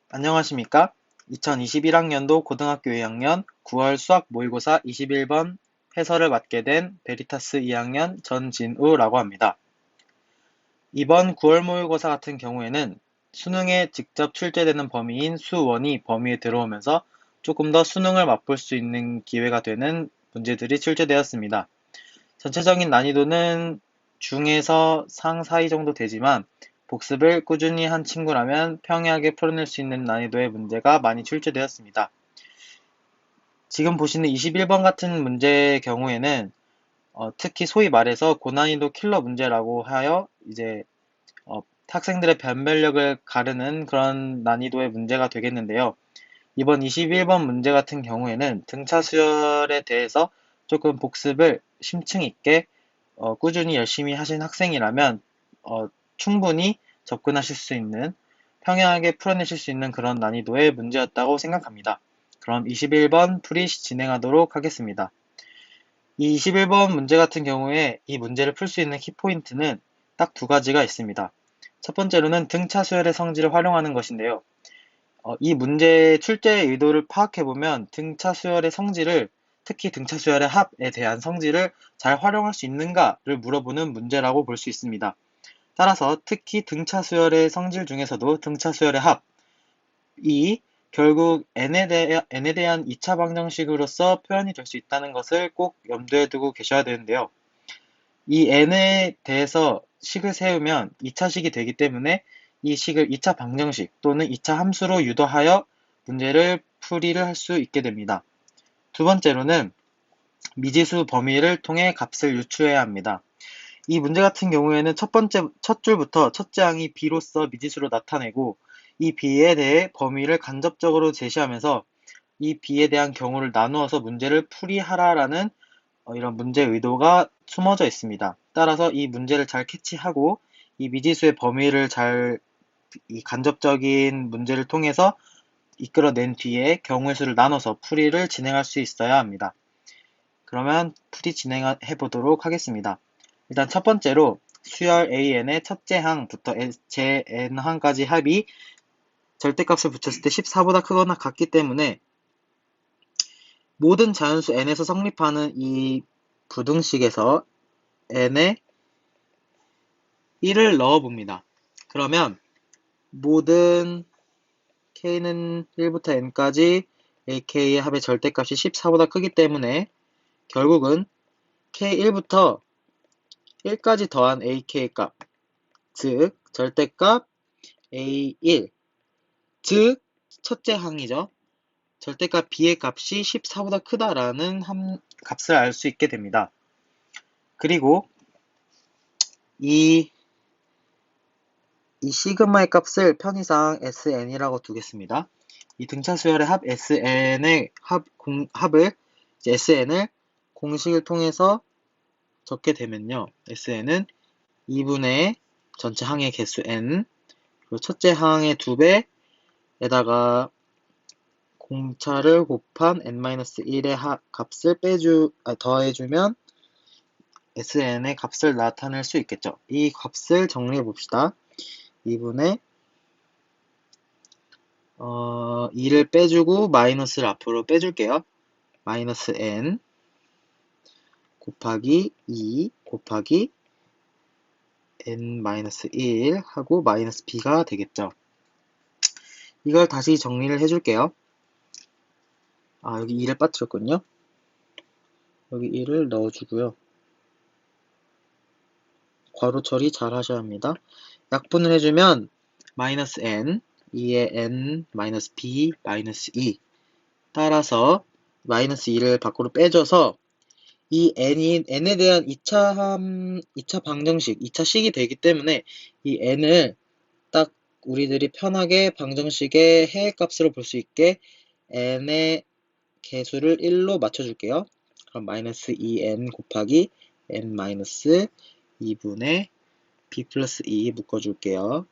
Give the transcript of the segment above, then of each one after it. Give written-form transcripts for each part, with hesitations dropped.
안녕하십니까? 2021학년도 고등학교 2학년 9월 수학 모의고사 21번 해설을 맡게 된 베리타스 2학년 전진우라고 합니다. 이번 9월 모의고사 같은 경우에는 수능에 직접 출제되는 범위인 수원이 범위에 들어오면서 조금 더 수능을 맛볼 수 있는 기회가 되는 문제들이 출제되었습니다. 전체적인 난이도는 중에서 상 사이 정도 되지만 복습을 꾸준히 한 친구라면 평이하게 풀어낼 수 있는 난이도의 문제가 많이 출제되었습니다. 지금 보시는 21번 같은 문제의 경우에는 특히 소위 말해서 고난이도 킬러 문제라고 하여 이제 학생들의 변별력을 가르는 그런 난이도의 문제가 되겠는데요. 이번 21번 문제 같은 경우에는 등차 수열에 대해서 조금 복습을 심층 있게 꾸준히 열심히 하신 학생이라면 충분히 접근하실 수 있는 평이하게 풀어내실 수 있는 그런 난이도의 문제였다고 생각합니다. 그럼 21번 풀이 진행하도록 하겠습니다. 이 21번 문제 같은 경우에 이 문제를 풀 수 있는 키포인트는 딱 두 가지가 있습니다. 첫 번째로는 등차 수열의 성질을 활용하는 것인데요. 이 문제의 출제의 의도를 파악해보면 등차 수열의 성질을 특히 등차 수열의 합에 대한 성질을 잘 활용할 수 있는가를 물어보는 문제라고 볼 수 있습니다. 따라서 특히 등차 수열의 성질 중에서도 등차 수열의 합이 결국 n에 대한 2차 방정식으로서 표현이 될 수 있다는 것을 꼭 염두에 두고 계셔야 되는데요. 이 n에 대해서 식을 세우면 2차식이 되기 때문에 이 식을 2차 방정식 또는 2차 함수로 유도하여 문제를 풀이를 할 수 있게 됩니다. 두 번째로는 미지수 범위를 통해 값을 유추해야 합니다. 이 문제 같은 경우에는 첫 줄부터 첫째 항이 b로서 미지수로 나타내고 이 b에 대해 범위를 간접적으로 제시하면서 이 b에 대한 경우를 나누어서 문제를 풀이하라라는 이런 문제 의도가 숨어져 있습니다. 따라서 이 문제를 잘 캐치하고 이 미지수의 범위를 잘 이 간접적인 문제를 통해서 이끌어낸 뒤에 경우의 수를 나눠서 풀이를 진행할 수 있어야 합니다. 그러면 풀이 진행해 보도록 하겠습니다. 일단 첫 번째로 수열 AN의 첫째 항부터 제 N항까지 합이 절대값을 붙였을 때 14보다 크거나 같기 때문에 모든 자연수 n에서 성립하는 이 부등식에서 n에 1을 넣어봅니다. 그러면 모든 k는 1부터 n까지 ak의 합의 절대값이 14보다 크기 때문에 결국은 k1부터 1까지 더한 ak의 값, 즉 절대값 a1, 즉 첫째 항이죠. 절대값 b의 값이 14보다 크다라는 값을 알 수 있게 됩니다. 그리고 이 시그마의 값을 편의상 sn이라고 두겠습니다. 이 등차 수열의 합 sn의 합을 sn을 공식을 통해서 적게 되면요. sn은 2분의 전체 항의 개수 n 그리고 첫째 항의 2배에다가 공차를 곱한 n-1의 값을 더해주면 sn의 값을 나타낼 수 있겠죠. 이 값을 정리해 봅시다. 2분의 2를 빼주고 마이너스를 앞으로 빼줄게요. 마이너스 n 곱하기 2 곱하기 n-1 하고 마이너스 b가 되겠죠. 이걸 다시 정리를 해줄게요. 여기 2를 빠뜨렸군요. 여기 1을 넣어주고요. 괄호 처리 잘 하셔야 합니다. 약분을 해주면 마이너스 n, 2의 n, 마이너스 b, 마이너스 2 따라서 마이너스 2를 밖으로 빼줘서 이 n에 대한 2차 방정식, 2차 식이 되기 때문에 이 n을 딱 우리들이 편하게 방정식의 해값으로 볼 수 있게 n의 개수를 1로 맞춰줄게요. 그럼 마이너스 2n 곱하기 n 마이너스 2분의 b 플러스 2 묶어줄게요.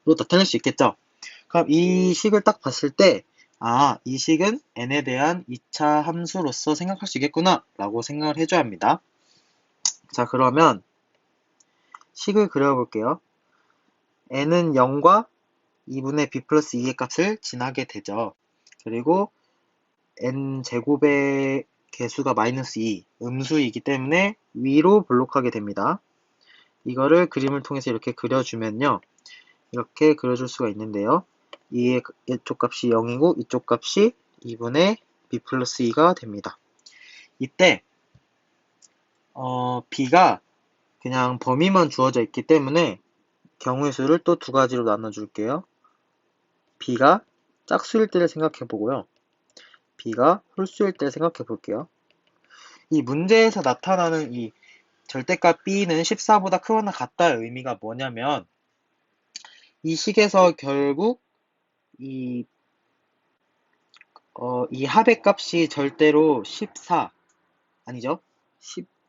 로 나타낼 수 있겠죠? 그럼 이 식을 딱 봤을 때 이 식은 n에 대한 2차 함수로서 생각할 수 있겠구나 라고 생각을 해줘야 합니다. 자, 그러면 식을 그려볼게요. n은 0과 2분의 b 플러스 2의 값을 지나게 되죠. 그리고 n제곱의 개수가 마이너스 2, 음수이기 때문에 위로 볼록하게 됩니다. 이거를 그림을 통해서 이렇게 그려주면요. 이렇게 그려줄 수가 있는데요. 이쪽 값이 0이고 이쪽 값이 2분의 b 플러스 2가 됩니다. 이때 b가 그냥 범위만 주어져 있기 때문에 경우의 수를 또 두 가지로 나눠줄게요. b가 짝수일 때를 생각해 보고요. b가 홀수일 때를 생각해 볼게요. 이 문제에서 나타나는 이 절대값 b는 14보다 크거나 같다의 의미가 뭐냐면 이 식에서 결국 이 합의 값이 절대로 14 아니죠?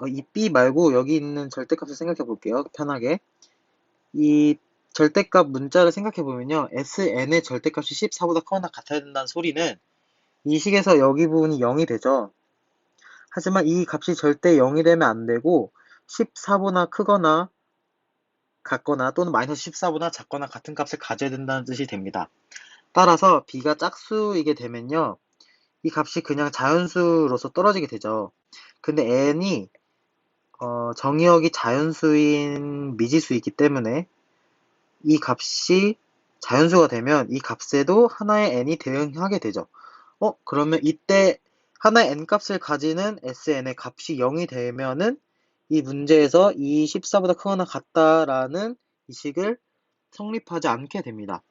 이 b 말고 여기 있는 절대값을 생각해 볼게요. 편하게. 이 절대값 문자를 생각해 보면요. sn의 절대값이 14보다 크거나 같아야 된다는 소리는 이 식에서 여기 부분이 0이 되죠. 하지만 이 값이 절대 0이 되면 안 되고 14보다 크거나 같거나 또는 마이너스 14보다 작거나 같은 값을 가져야 된다는 뜻이 됩니다. 따라서 b가 짝수이게 되면요. 이 값이 그냥 자연수로서 떨어지게 되죠. 근데 n이 정의역이 자연수인 미지수이기 때문에 이 값이 자연수가 되면 이 값에도 하나의 n이 대응하게 되죠. 그러면 이때 하나의 n값을 가지는 sn의 값이 0이 되면은 이 문제에서 이 14보다 크거나 같다라는 이 식을 성립하지 않게 됩니다.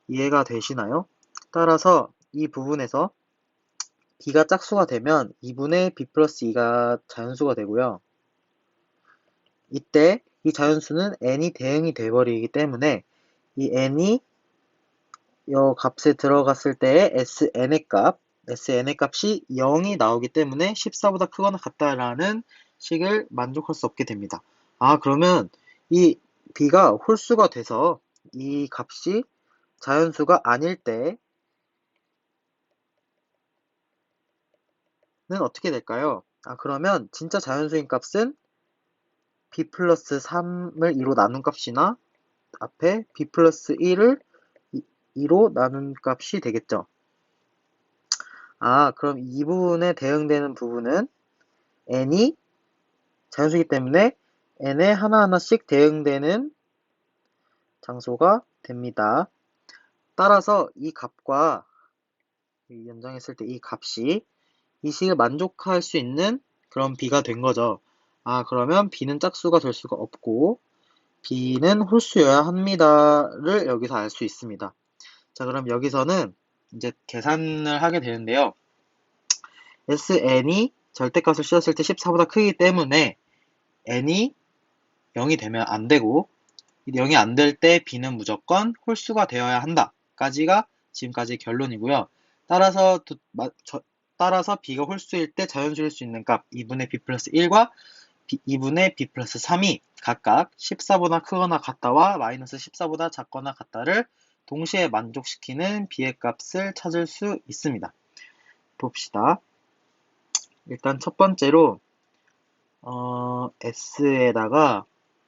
이해가 되시나요? 따라서 이 부분에서 b가 짝수가 되면 2분의 b 플러스 2가 자연수가 되고요. 이때 이 자연수는 n이 대응이 돼버리기 때문에 이 n이 이 값에 들어갔을 때의 sn의 값이 0이 나오기 때문에 14보다 크거나 같다라는 식을 만족할 수 없게 됩니다. 그러면 이 b가 홀수가 돼서 이 값이 자연수가 아닐 때는 어떻게 될까요? 그러면 진짜 자연수인 값은 b 플러스 3을 2로 나눈 값이나 앞에 b 플러스 1을 2로 나눈 값이 되겠죠. 그럼 이 부분에 대응되는 부분은 n이 자연수이기 때문에 n에 하나하나씩 대응되는 장소가 됩니다. 따라서 이 값과 연장했을 때 이 값이 이 식을 만족할 수 있는 그런 b가 된 거죠. 그러면 b는 짝수가 될 수가 없고 b는 홀수여야 합니다를 여기서 알 수 있습니다. 자, 그럼 여기서는 이제 계산을 하게 되는데요. sn이 절대값을 씌웠을 때 14보다 크기 때문에 n이 0이 되면 안 되고 0이 안 될 때 b는 무조건 홀수가 되어야 한다 까지가 지금까지 결론이고요. 따라서 b가 홀수일 때 자연수일 수 있는 값 2분의 b 플러스 1과 2분의 b 플러스 3이 각각 14보다 크거나 같다와 마이너스 14보다 작거나 같다를 동시에 만족시키는 b의 값을 찾을 수 있습니다. 봅시다. 일단 첫 번째로 s에다가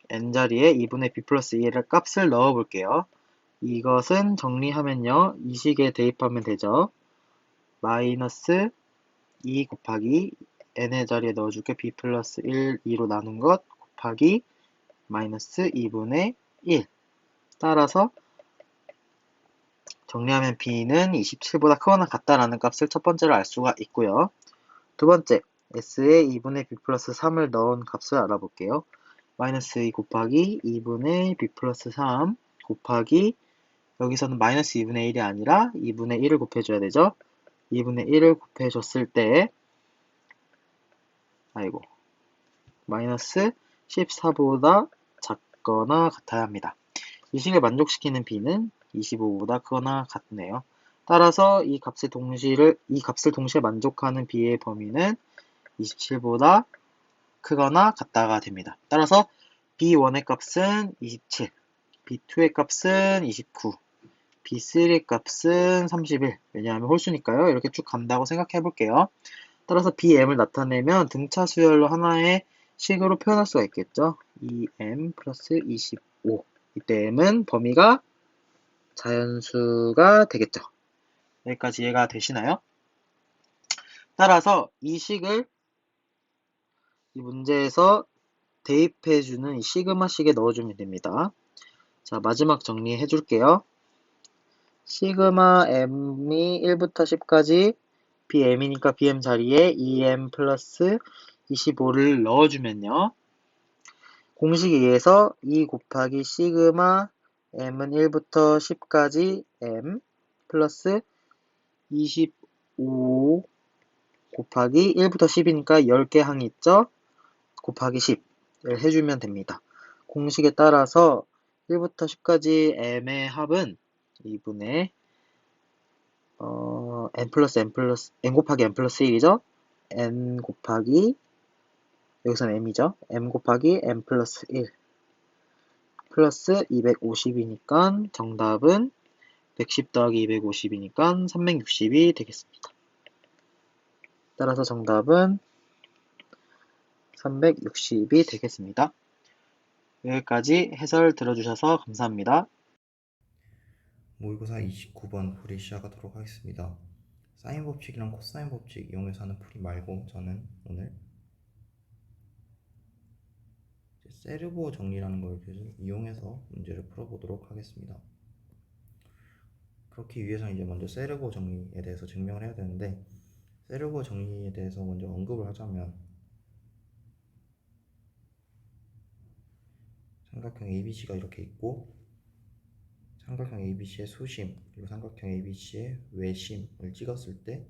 n자리에 2분의 b 플러스 2의 값을 넣어 볼게요. 이것은 정리하면요. 이 식에 대입하면 되죠. 마이너스 2 곱하기 n의 자리에 넣어줄게. b 플러스 1, 2로 나눈 것 곱하기 마이너스 2분의 1. 따라서 정리하면 b는 27보다 크거나 같다라는 값을 첫 번째로 알 수가 있고요. 두 번째, s에 2분의 b 플러스 3을 넣은 값을 알아볼게요. 마이너스 2 곱하기 2분의 b 플러스 3 곱하기 여기서는 마이너스 2분의 1이 아니라 2분의 1을 곱해줘야 되죠. 2분의 1을 곱해줬을 때 마이너스 14보다 작거나 같아야 합니다. 이 식을 만족시키는 b는 25보다 크거나 같네요. 따라서 이 값을 동시에 만족하는 b의 범위는 27보다 크거나 같다가 됩니다. 따라서 b1의 값은 27, b2의 값은 29, b3의 값은 31. 왜냐하면 홀수니까요. 이렇게 쭉 간다고 생각해 볼게요. 따라서 bm을 나타내면 등차 수열로 하나의 식으로 표현할 수가 있겠죠. 2m 플러스 25. 이때 m은 범위가 자연수가 되겠죠. 여기까지 이해가 되시나요? 따라서 이 식을 이 문제에서 대입해주는 이 시그마식에 넣어주면 됩니다. 자, 마지막 정리해 줄게요. 시그마 m이 1부터 10까지 bm이니까 bm 자리에 2m 플러스 25를 넣어주면요. 공식에 의해서 2 곱하기 시그마 m은 1부터 10까지 m 플러스 25 곱하기 1부터 10이니까 10개 항이 있죠? 곱하기 10을 해주면 됩니다. 공식에 따라서 1부터 10까지 m의 합은 2분의 n 곱하기 n 플러스 1이죠? n 곱하기 여기서는 m이죠? m 곱하기 n 플러스 1 플러스 250이니까 정답은 110 더하기 250이니까 360이 되겠습니다. 따라서 정답은 360이 되겠습니다. 여기까지 해설 들어주셔서 감사합니다. 모의고사 29번 풀이 시작하도록 하겠습니다. 사인 법칙이랑 코사인 법칙 이용해서 하는 풀이 말고 저는 오늘 세르보 정리라는 걸 이용해서 문제를 풀어보도록 하겠습니다. 그렇기 위해서는 이제 먼저 세르보 정리에 대해서 증명을 해야 되는데, 세르보 정리에 대해서 먼저 언급을 하자면 삼각형 ABC가 이렇게 있고, 삼각형 ABC의 수심 그리고 삼각형 ABC의 외심을 찍었을 때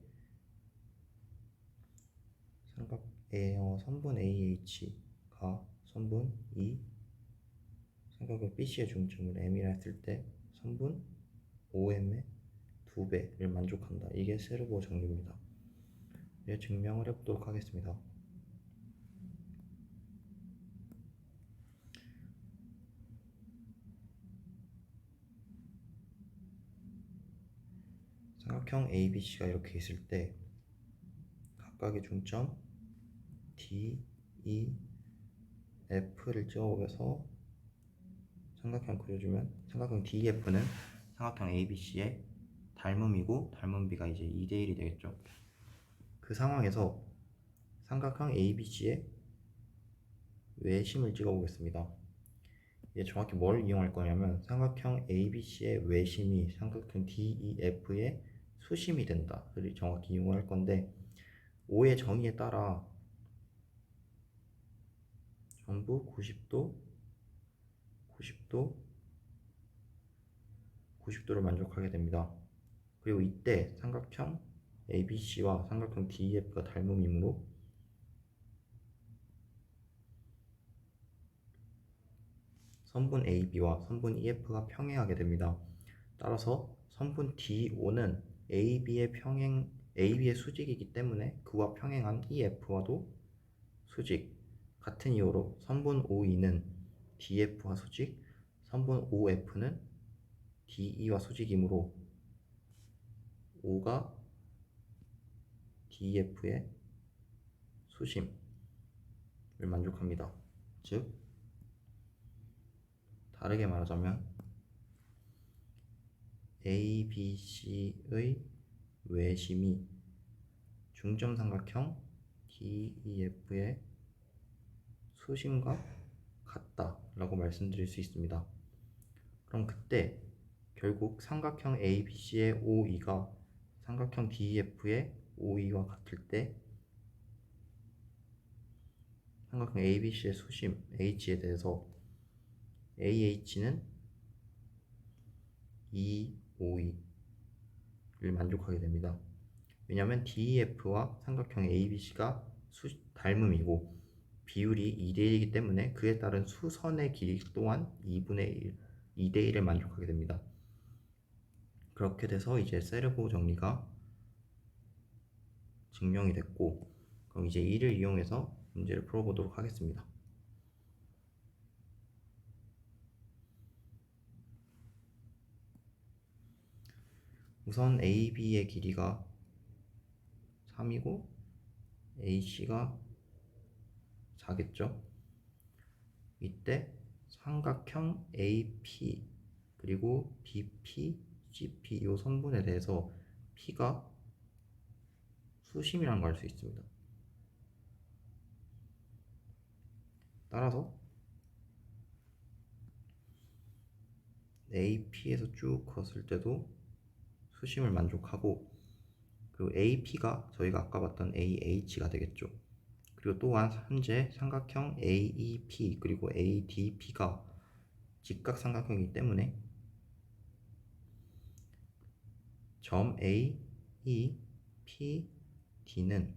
선분 AH가 선분 E, 삼각형 BC의 중점을 M이라 했을 때 선분 OM의 2배를 만족한다. 이게 세르보 정리입니다. 이제 증명을 해보도록 하겠습니다. 삼각형 ABC가 이렇게 있을 때 각각의 중점 D, E, F를 찍어서 삼각형 그려주면 삼각형 DEF는 삼각형 ABC의 닮음이고 닮음비가 이제 2대1이 되겠죠. 그 상황에서 삼각형 ABC의 외심을 찍어보겠습니다. 이게 정확히 뭘 이용할 거냐면 삼각형 ABC의 외심이 삼각형 DEF의 수심이 된다를 정확히 이용할 건데, 5의 정의에 따라 전부 90도, 90도, 90도를 만족하게 됩니다. 그리고 이때 삼각형 ABC와 삼각형 DEF가 닮음이므로 선분 AB와 선분 EF가 평행하게 됩니다. 따라서 선분 DO는 AB의 수직이기 때문에 그와 평행한 EF와도 수직. 같은 이유로 선분 OE는 DF와 수직, 선분 OF는 DE와 수직이므로 O가 DEF의 수심을 만족합니다. 즉, 다르게 말하자면 ABC의 외심이 중점 삼각형 DEF의 수심과 같다라고 말씀드릴 수 있습니다. 그럼 그때 결국 삼각형 ABC의 OE가 삼각형 DEF의 OE와 같을 때 삼각형 ABC의 수심 H에 대해서 AH는 EOE를 만족하게 됩니다. 왜냐하면 DEF와 삼각형 ABC가 닮음이고 비율이 2대1이기 때문에 그에 따른 수선의 길이 또한 2분의 1, 2대1을 만족하게 됩니다. 그렇게 돼서 이제 세르보 정리가 증명이 됐고, 그럼 이제 이를 이용해서 문제를 풀어보도록 하겠습니다. 우선 AB의 길이가 3이고 AC가 4겠죠. 이때 삼각형 AP 그리고 BP, CP 이 성분에 대해서 P가 수심이라는 걸 알 수 있습니다. 따라서 AP에서 쭉 걷을 때도 수심을 만족하고, 그리고 AP가 저희가 아까 봤던 AH가 되겠죠. 그리고 또한 현재 삼각형 AEP 그리고 ADP가 직각삼각형이기 때문에 점 A, E, P, D는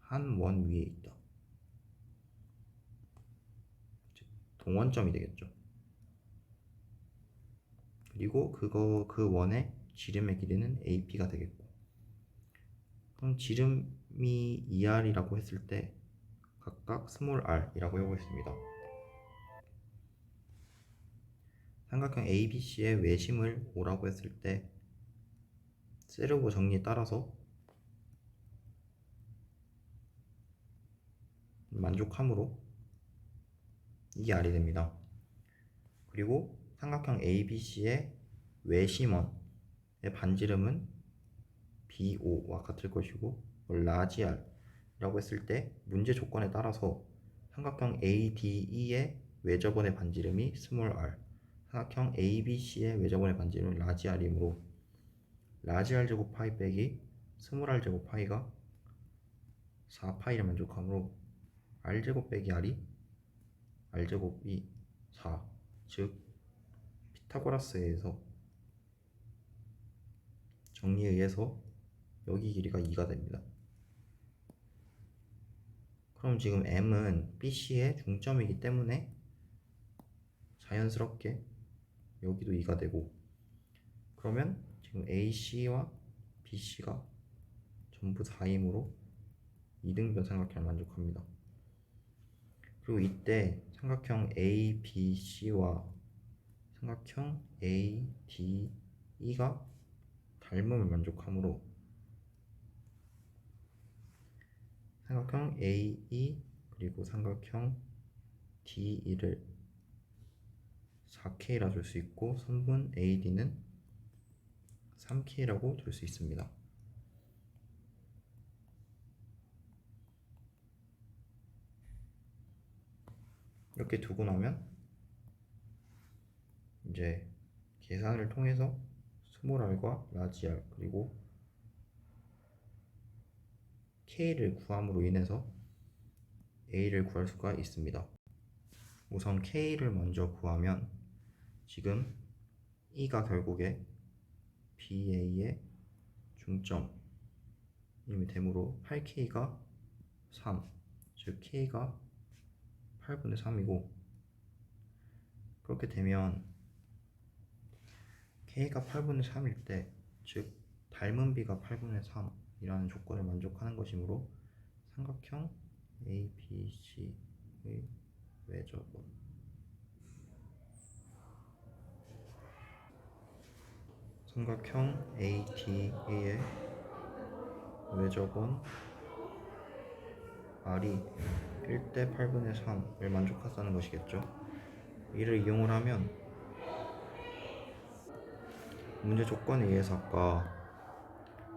한 원 위에 있다. 동원점이 되겠죠. 그리고 그 원의 지름의 길이는 AP가 되겠고, 그럼 지름이 2R이라고 했을 때 각각 스몰 r이라고 해보겠습니다. 삼각형 ABC의 외심을 5라고 했을 때 세르보 정리에 따라서 만족함으로 이게 R이 됩니다. 그리고 삼각형 ABC의 외심원의 반지름은 B5와 같을 것이고, 라지 R이라고 했을 때 문제 조건에 따라서 삼각형 ADE의 외접원의 반지름이 스몰 r, 삼각형 ABC의 외접원의 반지름은 라지 R이므로 라지 R 제곱 파이 빼기 스몰 R 제곱 파이가 4파이를 만족하므로 R 제곱 빼기 R이 R 제곱이 4, 즉 피타고라스에 의해서 정리에 의해서 여기 길이가 2가 됩니다. 그럼 지금 M은 BC의 중점이기 때문에 자연스럽게 여기도 2가 되고, 그러면 지금 AC와 BC가 전부 4이므로 이등변 삼각형을 만족합니다. 그리고 이때 삼각형 ABC와 삼각형 ADE가 닮음을 만족하므로 삼각형 AE 그리고 삼각형 DE를 4K라 줄 수 있고, 선분 AD는 3K라고 둘 수 있습니다. 이렇게 두고 나면 이제 계산을 통해서 스몰 r과 라지 r 그리고 K를 구함으로 인해서 A를 구할 수가 있습니다. 우선 K를 먼저 구하면 지금 E가 결국에 BA의 중점임이 되므로 8K가 3, 즉 K가 8분의 3이고, 그렇게 되면 K가 8분의 3일 때, 즉 닮은 B가 8분의 3이라는 조건을 만족하는 것이므로 삼각형 ABC의 외접원, 삼각형 ADA의 외접원 R이 1대 8분의 3을 만족한다는 것이겠죠. 이를 이용을 하면 문제 조건에 의해서 아까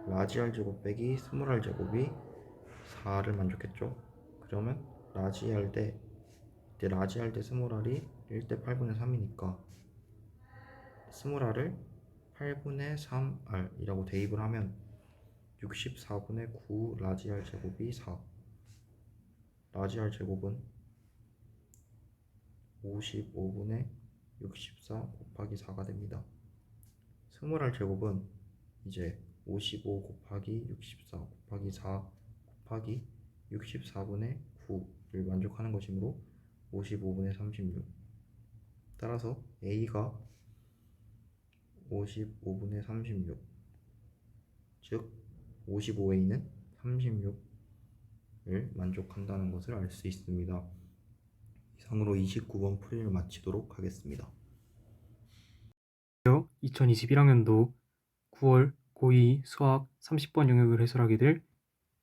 라지 R 제곱 빼기 스몰 R 제곱이 4를 만족했죠. 그러면 라지 R 대 이때 라지 R 대 스몰 R이 1대 8분의 3이니까 스몰 R을 8분의 3R이라고 대입을 하면 64분의 9 라지 R 제곱이 4, 라지 R 제곱은 55분의 64 곱하기 4가 됩니다. 스몰 R 제곱은 이제 55 곱하기 64 곱하기 4 곱하기 64분의 9를 만족하는 것이므로 55분의 36. 따라서 A가 55분의 36, 즉 55A는 36을 만족한다는 것을 알 수 있습니다. 이상으로 29번 풀이를 마치도록 하겠습니다. 2021학년도 9월 고2 수학 30번 영역을 해설하게 될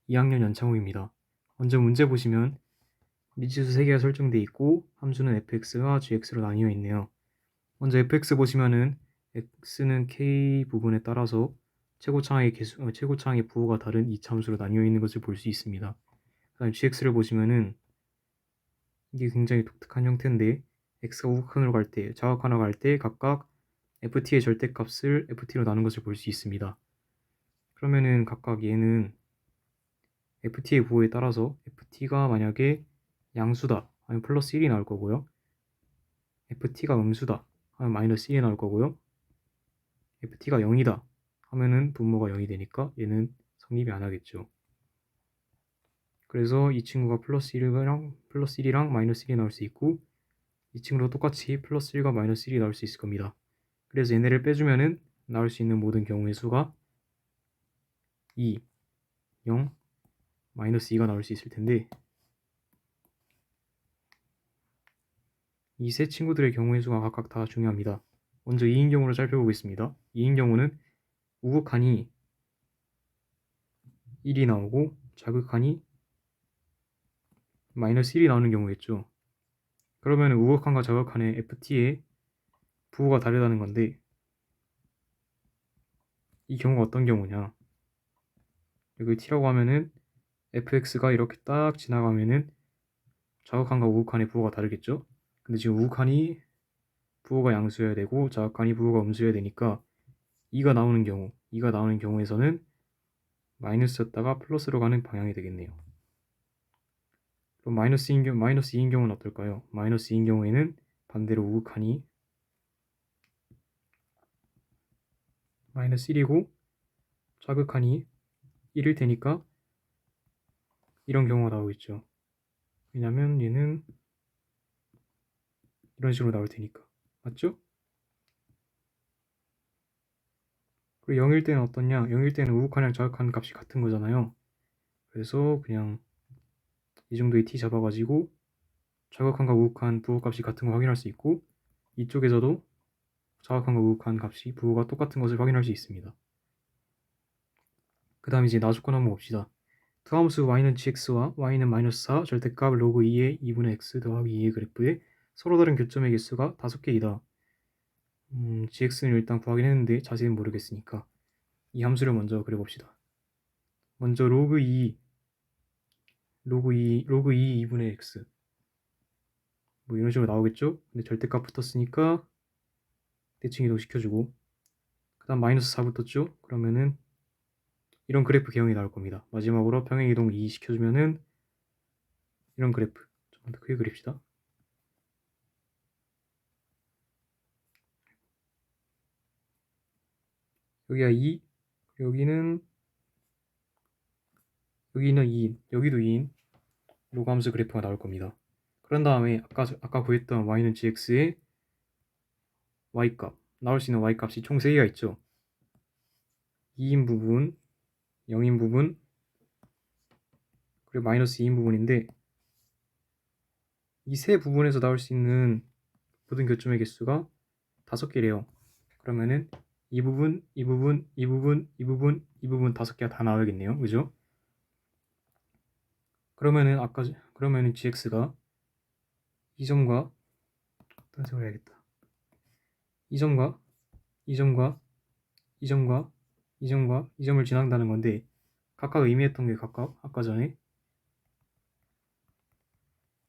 2학년 연창호입니다. 먼저 문제 보시면 미지수 3개가 설정되어 있고 함수는 fx와 gx로 나뉘어 있네요. 먼저 fx 보시면은 x는 k 부분에 따라서 최고차항의 부호가 다른 이차함수로 나뉘어 있는 것을 볼 수 있습니다. 그다음 gx를 보시면은 이게 굉장히 독특한 형태인데 x가 우극한으로 갈 때, 좌극한으로 갈 때 각각 ft의 절대값을 ft로 나눈 것을 볼 수 있습니다. 그러면은 각각 얘는 ft의 부호에 따라서 ft가 만약에 양수다 하면 플러스 1이 나올 거고요. ft가 음수다 하면 마이너스 1이 나올 거고요. ft가 0이다 하면은 분모가 0이 되니까 얘는 성립이 안 하겠죠. 그래서 이 친구가 플러스 1이랑 마이너스 1이 나올 수 있고 이 친구도 똑같이 플러스 1과 마이너스 1이 나올 수 있을 겁니다. 그래서 얘네를 빼주면은 나올 수 있는 모든 경우의 수가 2, 0, 마이너스 2가 나올 수 있을 텐데 이 세 친구들의 경우의 수가 각각 다 중요합니다. 먼저 2인 경우를 살펴보겠습니다. 2인 경우는 우극한이 1이 나오고 자극한이 마이너스 1이 나오는 경우겠죠. 그러면 우극한과 자극한의 ft의 부호가 다르다는 건데 이 경우가 어떤 경우냐, 여기 t라고 하면은 fx가 이렇게 딱 지나가면은 자극한과 우극한의 부호가 다르겠죠. 근데 지금 우극한이 부호가 양수여야 되고 자극한이 부호가 음수여야 되니까 2가 나오는 경우에서는 마이너스였다가 플러스로 가는 방향이 되겠네요. 그럼 마이너스 2인 경우는 어떨까요? 마이너스 2인 경우에는 반대로 우극한이 마이너스 1이고 자극한이 1일 테니까 이런 경우가 나오겠죠. 왜냐면 얘는 이런 식으로 나올 테니까. 맞죠? 그리고 0일 때는 어떠냐? 0일 때는 우극한이랑 자극한 값이 같은 거잖아요. 그래서 그냥 이 정도의 t 잡아가지고 자극한과 우극한 부호값이 같은 거 확인할 수 있고 이쪽에서도 자극한과 우극한 값이 부호가 똑같은 것을 확인할 수 있습니다. 그 다음 이제 나조건 한번 봅시다. 두 함수 y는 gx와 y는 마이너스 4 절대값 로그 2의 2분의 x 더하기 2의 그래프에 서로 다른 교점의 개수가 5개이다. gx는 일단 구하긴 했는데 자세히는 모르겠으니까 이 함수를 먼저 그려봅시다. 먼저 로그 2 2분의 x 뭐 이런 식으로 나오겠죠? 근데 절대값 붙었으니까 대칭 이동 시켜주고 그 다음 마이너스 4 붙었죠? 그러면은 이런 그래프 개형이 나올 겁니다. 마지막으로 평행 이동 2 시켜주면은 이런 그래프 좀 더 크게 그립시다. 여기가 2, 여기는 2인, 여기도 2인 로그 함수 그래프가 나올 겁니다. 그런 다음에 아까 구했던 y는 gx의 y값, 나올 수 있는 y값이 총 3개가 있죠. 2인 부분, 0인 부분, 그리고 마이너스 2인 부분인데 이 세 부분에서 나올 수 있는 모든 교점의 개수가 5개래요. 그러면은 이 부분, 이 부분, 이 부분, 이 부분, 이 부분 5개가 다 나와야겠네요. 그죠? 그러면은 gx가 이 점과 다른 색으로 해야겠다. 이 점과 이 점과 이 점과 이 점과 이 점을 지난다는 건데 각각 의미했던 게 각각 아까 전에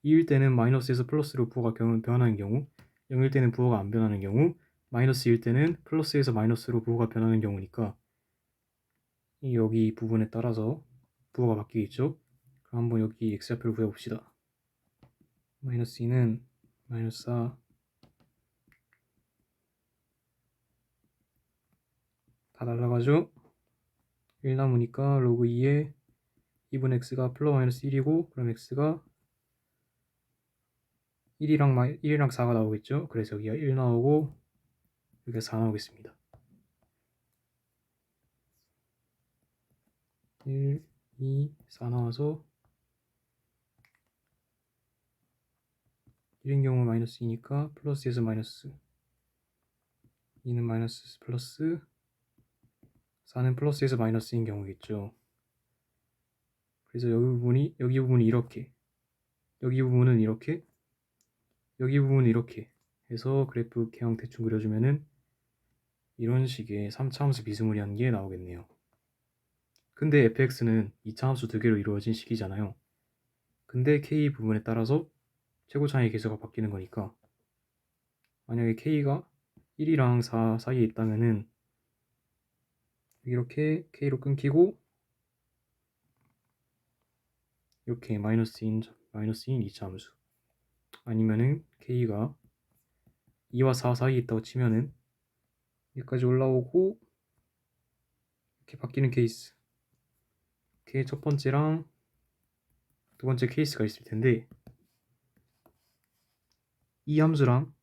2일 때는 마이너스에서 플러스로 부호가 변하는 경우, 0일 때는 부호가 안 변하는 경우, 마이너스 1일 때는 플러스에서 마이너스로 부호가 변하는 경우니까 여기 부분에 따라서 부호가 바뀌겠죠. 그럼 한번 여기 x좌표를 구해봅시다. 마이너스 2는 마이너스 4 다 날라가죠. 1 남으니까 로그 2에 2분 x가 플러스 마이너스 1이고 그럼 x가 1이랑 4가 나오겠죠. 그래서 여기가 1 나오고 여기가 4 나오겠습니다. 1, 2, 4 나와서 1인 경우 마이너스 2니까 플러스에서 마이너스 2는 마이너스 플러스 4는 플러스에서 마이너스인 경우겠죠. 그래서 여기 부분이 이렇게 여기 부분은 이렇게, 여기 부분은 이렇게 해서 그래프 개형 대충 그려주면은 이런 식의 3차 함수 비스무리한 게 나오겠네요. 근데 fx는 2차 함수 두 개로 이루어진 식이잖아요. 근데 k 부분에 따라서 최고차의 개수가 바뀌는 거니까 만약에 k가 1이랑 4 사이에 있다면은 이렇게 k로 끊기고 이렇게 마이너스인 2차 함수, 아니면은 k가 2와 4 사이에 있다고 치면은 여기까지 올라오고 이렇게 바뀌는 케이스, 이렇게 첫 번째랑 두 번째 케이스가 있을 텐데 이 함수랑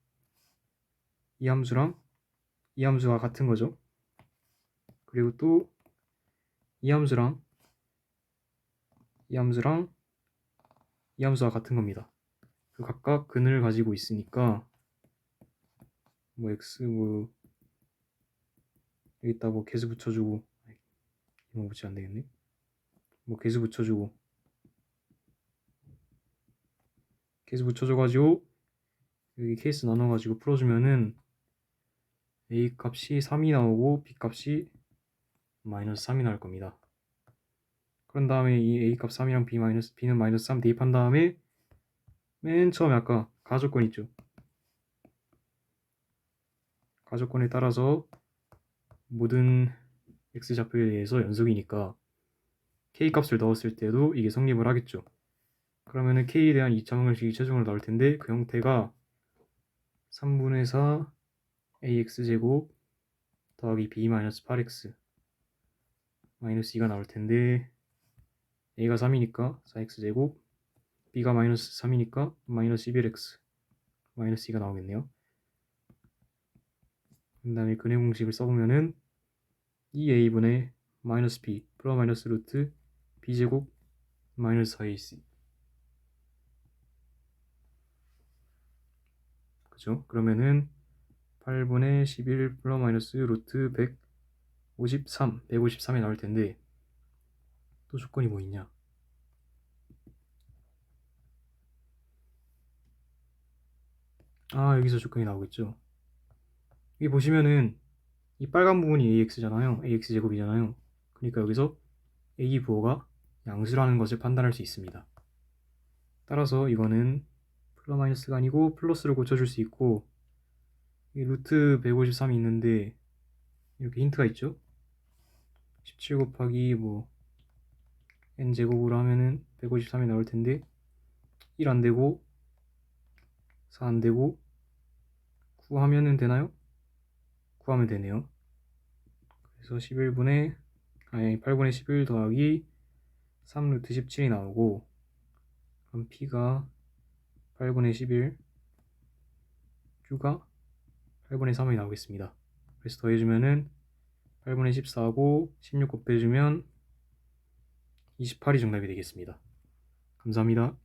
이 함수랑 이 함수가 같은 거죠. 그리고 또 이 함수랑 이 함수랑 이 함수가 같은 겁니다. 그 각각 근을 가지고 있으니까 뭐 x 뭐 여기다 뭐 개수 붙여주고, 이런 거 붙이면 안 되겠네. 뭐 개수 붙여줘가지고 여기 케이스 나눠가지고 풀어주면은 a 값이 3이 나오고 b 값이 마이너스 3이 나올 겁니다. 그런 다음에 이 a 값 3이랑 b는 마이너스 3 대입한 다음에 맨 처음에 아까 가조건 있죠. 가조건에 따라서 모든 x좌표에 대해서 연속이니까 k 값을 넣었을 때도 이게 성립을 하겠죠. 그러면은 k에 대한 2차 방정식이 최종으로 나올 텐데 그 형태가 3분의 4 ax제곱 더하기 b-8x 마이너스 2가 나올 텐데 a가 3이니까 4x제곱, b가 마이너스 3이니까 마이너스 11x 마이너스 2가 나오겠네요. 그 다음에 근해 공식을 써보면은 2a분의 마이너스 b 플러스 마이너스 루트 b제곱 마이너스 4ac, 그죠? 그러면은 8분의 11 플러스 마이너스 루트 153이 나올 텐데 또 조건이 뭐 있냐? 여기서 조건이 나오겠죠. 여기 보시면은 이 빨간 부분이 ax잖아요. ax제곱이잖아요. 그러니까 여기서 a 부호가 양수라는 것을 판단할 수 있습니다. 따라서 이거는 플러스 마이너스가 아니고 플러스로 고쳐줄 수 있고, 이 루트 153이 있는데 이렇게 힌트가 있죠. 17 곱하기 뭐 n제곱으로 하면은 153이 나올 텐데 1 안 되고 4 안 되고 9 하면은 되나요? 9 하면 되네요. 그래서 8분의 11 더하기 3 루트 17이 나오고, 그럼 p가 8분의 11, q가 8분의 3이 나오겠습니다. 그래서 더해주면은 8분의 14하고 16 곱해주면 28이 정답이 되겠습니다. 감사합니다.